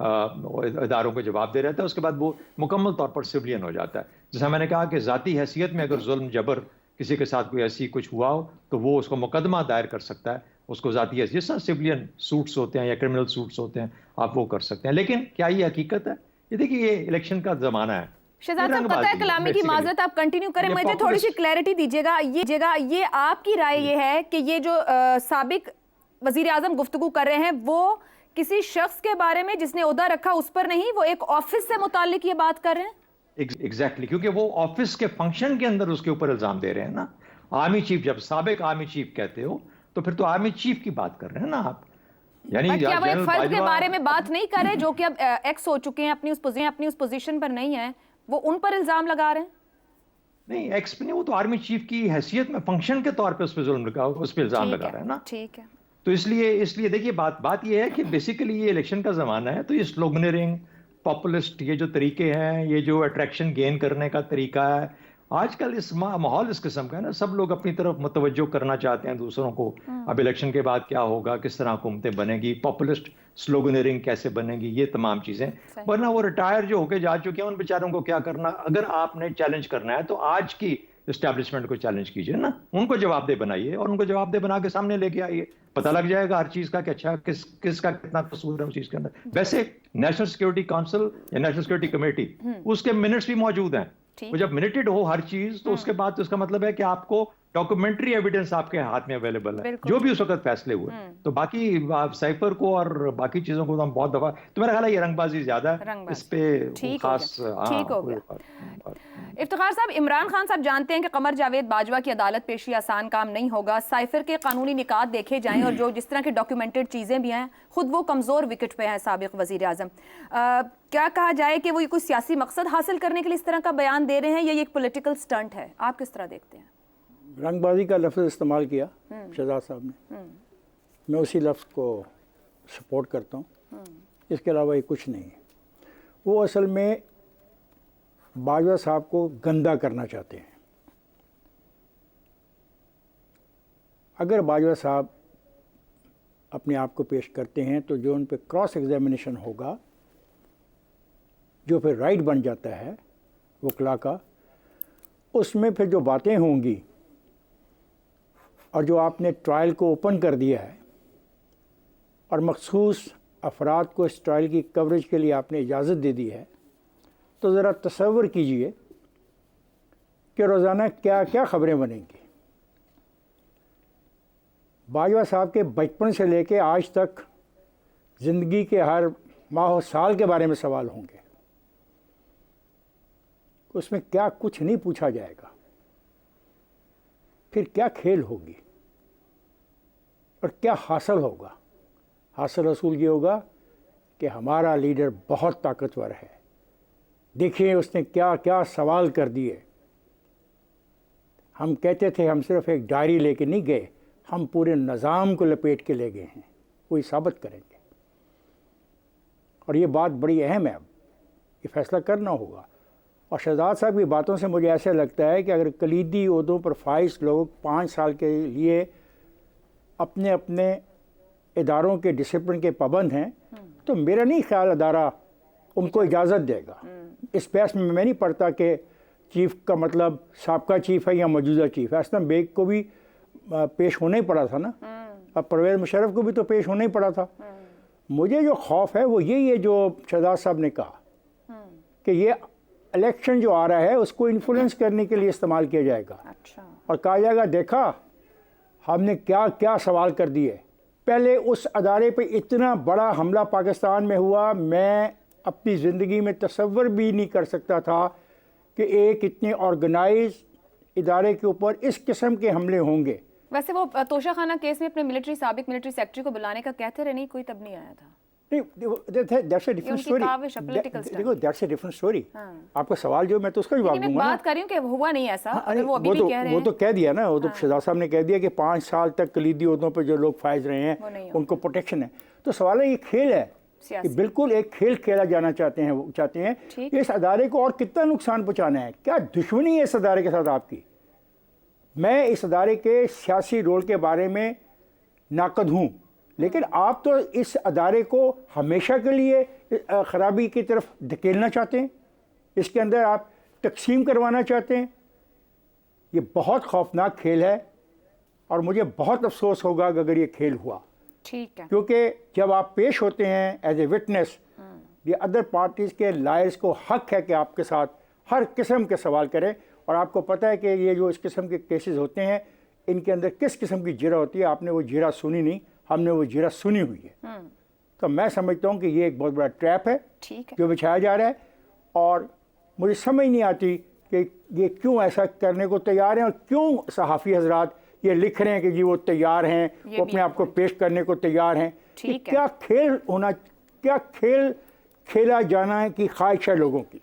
اداروں کو جواب دے رہتا ہے، اس کے بعد وہ مکمل طور پر سویلین ہو جاتا ہے. جیسا میں نے کہا کہ ذاتی حیثیت میں اگر ظلم جبر کسی کے ساتھ کوئی ایسی کچھ ہوا ہو تو وہ اس کو مقدمہ دائر کر سکتا ہے، اس کو ذاتی حیثیت، جس طرح سویلین سوٹس ہوتے ہیں یا کرمنل سوٹس ہوتے ہیں آپ وہ کر سکتے ہیں. لیکن کیا یہ حقیقت ہے؟ یہ دیکھیے یہ الیکشن کا زمانہ ہے. شہزاد صاحب قطع کلامی کی معذرت آپ کنٹینیو کریں، مجھے تھوڑی سی کلیئرٹی دیجیے گا. یہ آپ کی رائے یہ ہے کہ یہ جو سابق وزیر اعظم گفتگو کر رہے ہیں وہ کسی شخص کے بارے میں جس نے عہدہ رکھا اس پر نہیں، وہ ایک آفس سے متعلق یہ بات کر رہے ہیں؟ ایگزیکٹلی، کیونکہ وہ آفس کے فنکشن کے اندر اس کے اوپر الزام دے رہے ہیں نا. آرمی چیف، جب سابق آرمی چیف کہتے ہو تو پھر تو آرمی چیف کی بات کر رہے ہیں نا آپ. یعنی کیا وہ ایک فرد کے بارے میں بات نہیں کر رہے جو کہ اب ایکس ہو چکے ہیں، اپنی اس پوزیشن پر نہیں ہیں، وہ ان پر الزام لگا رہے ہیں؟ نہیں، ایکس پہ نہیں، وہ تو آرمی چیف کی حیثیت میں فنکشن کے طور پہ اس پہ ظلم لگا، اس پہ الزام لگا رہا ہے نا. ٹھیک ہے. تو اس لیے دیکھیے بات یہ ہے کہ بیسیکلی یہ الیکشن کا زمانہ ہے، تو یہ سلوگنرنگ، پاپولسٹ یہ جو طریقے ہیں، یہ جو اٹریکشن گین کرنے کا طریقہ ہے، آج کل اس ماحول اس قسم کا ہے نا، سب لوگ اپنی طرف متوجہ کرنا چاہتے ہیں دوسروں کو. اب الیکشن کے بعد کیا ہوگا، کس طرح حکومتیں بنے گی، پاپولسٹ سلوگنرنگ کیسے بنے گی، یہ تمام چیزیں. ورنہ وہ ریٹائر جو ہو کے جا چکے ہیں ان بیچاروں کو کیا کرنا. اگر آپ نے چیلنج کرنا ہے تو آج کی اسٹیبلشمنٹ کو چیلنج کیجئے نا، ان کو جواب دہ بنائیے اور ان کو جواب دہ بنا کے سامنے لے کے آئیے. پتہ لگ جائے گا ہر چیز کا کہ اچھا کس کا کتنا قصور ہے اس چیز کے اندر. ویسے نیشنل سیکورٹی کونسل یا نیشنل سیکورٹی کمیٹی اس کے منٹس بھی موجود ہیں. وہ جب منٹڈ ہو ہر چیز تو اس کے بعد اس کا مطلب ہے کہ آپ کو ڈاکومنٹری ایویڈنس آپ کے ہاتھ میں اویلیبل ہے جو بھی اس وقت فیصلے ہوئے. تو باقی سائفر کو اور باقی چیزوں کو ہم بہت دفعہ، تو میرا خیال ہے یہ رنگ بازی زیادہ ہے اس پہ خاص. ٹھیک ہو گیا. افتخار صاحب، عمران خان صاحب جانتے ہیں کہ قمر جاوید باجوہ کی عدالت پیشی آسان کام نہیں ہوگا. سائفر کے قانونی نکات دیکھے جائیں اور جس طرح کی ڈاکیومنٹڈ چیزیں بھی ہیں، خود وہ کمزور وکٹ پہ ہیں سابق وزیر اعظم. کیا کہا جائے کہ وہ کوئی سیاسی مقصد حاصل کرنے کے لیے اس طرح کا بیان دے رہے ہیں یا یہ ایک پولیٹیکل سٹنٹ ہے؟ آپ کس طرح دیکھتے ہیں؟ رنگ بازی کا لفظ استعمال کیا شہزاد صاحب نے، میں اسی لفظ کو سپورٹ کرتا ہوں. اس کے علاوہ یہ کچھ نہیں ہے. وہ اصل میں باجوہ صاحب کو گندا کرنا چاہتے ہیں. اگر باجوہ صاحب اپنے آپ کو پیش کرتے ہیں تو جو ان پہ کراس ایگزامینیشن ہوگا، جو پھر رائٹ بن جاتا ہے وکلا کا، اس میں پھر جو باتیں ہوں گی اور جو آپ نے ٹرائل کو اوپن کر دیا ہے اور مخصوص افراد کو اس ٹرائل کی کوریج کے لیے آپ نے اجازت دے دی ہے، تو ذرا تصور کیجئے کہ روزانہ کیا کیا خبریں بنیں گی. باجوہ صاحب کے بچپن سے لے کے آج تک زندگی کے ہر ماہ و سال کے بارے میں سوال ہوں گے. اس میں کیا کچھ نہیں پوچھا جائے گا. پھر کیا کھیل ہوگی اور کیا حاصل ہوگا؟ حاصل رسول یہ ہوگا کہ ہمارا لیڈر بہت طاقتور ہے، دیکھیں اس نے کیا کیا سوال کر دیے. ہم کہتے تھے ہم صرف ایک ڈائری لے کے نہیں گئے، ہم پورے نظام کو لپیٹ کے لے گئے ہیں. وہی ثابت کریں گے. اور یہ بات بڑی اہم ہے، اب یہ فیصلہ کرنا ہوگا. اور شہزاد صاحب کی باتوں سے مجھے ایسا لگتا ہے کہ اگر کلیدی عہدوں پر فائز لوگ 5 سال کے لیے اپنے اپنے اداروں کے ڈسپلن کے پابند ہیں تو میرا نہیں خیال ادارہ ان کو اجازت دے گا. اس بحث میں نہیں پڑھتا کہ چیف کا مطلب سابقہ چیف ہے یا موجودہ چیف ہے. اسلم بیگ کو بھی پیش ہونا ہی پڑا تھا نا، اب پرویز مشرف کو بھی تو پیش ہونا ہی پڑا تھا. مجھے جو خوف ہے وہ یہی ہے جو شہزاد صاحب نے کہا کہ یہ الیکشن جو آ رہا ہے اس کو انفلوئنس کرنے کے لیے استعمال کیا جائے گا. اور کہا جائے گا دیکھا ہم نے کیا کیا سوال کر دیے. پہلے اس ادارے پہ اتنا بڑا حملہ پاکستان میں ہوا، میں اپنی زندگی میں تصور بھی نہیں کر سکتا تھا کہ ایک اتنے آرگنائز ادارے کے اوپر اس قسم کے حملے ہوں گے. ویسے وہ توشہ خانہ کیس میں اپنے سابق ملٹری سیکرٹری کو بلانے کا کہتے رہے، نہیں کوئی تب نہیں آیا تھا. That's a different story. آپ کا سوال جو میں تو اس کا جواب دوں گا. بات کر رہی ہوں کہ ہوا نہیں ایسا، وہ تو کہہ دیا نا، وہ تو شہزاد صاحب نے کہہ دیا کہ 5 سال تک کلیدی عہدوں پہ جو لوگ فائز رہے ہیں ان کو پروٹیکشن ہے. تو سوال ہے یہ کھیل ہے کہ بالکل ایک کھیل کھیلا جانا چاہتے ہیں. اس ادارے کو اور کتنا نقصان پہنچانا ہے؟ کیا دشمنی ہے اس ادارے کے ساتھ آپ کی؟ میں اس ادارے کے سیاسی رول کے بارے میں ناقد ہوں، لیکن آپ تو اس ادارے کو ہمیشہ کے لیے خرابی کی طرف دھکیلنا چاہتے ہیں، اس کے اندر آپ تقسیم کروانا چاہتے ہیں۔ یہ بہت خوفناک کھیل ہے اور مجھے بہت افسوس ہوگا کہ اگر یہ کھیل ہوا، ٹھیک ہے، کیونکہ جب آپ پیش ہوتے ہیں ایز اے وٹنس، یہ ادر پارٹیز کے لائرز کو حق ہے کہ آپ کے ساتھ ہر قسم کے سوال کریں، اور آپ کو پتہ ہے کہ یہ جو اس قسم کے کیسز ہوتے ہیں ان کے اندر کس قسم کی جرح ہوتی ہے۔ آپ نے وہ جرح سنی نہیں، ہم نے وہ جرح سنی ہوئی ہے۔ تو میں سمجھتا ہوں کہ یہ ایک بہت بڑا ٹریپ ہے ٹھیک ہے، جو بچھایا جا رہا ہے، اور مجھے سمجھ نہیں آتی کہ یہ کیوں ایسا کرنے کو تیار ہیں، اور کیوں صحافی حضرات یہ لکھ رہے ہیں کہ جی وہ تیار ہیں، وہ اپنے آپ کو پیش کرنے کو تیار ہیں۔ ٹھیک ہے، کیا کھیل ہونا، کیا کھیل کھیلا جانا ہے کہ خواہش ہے لوگوں کی۔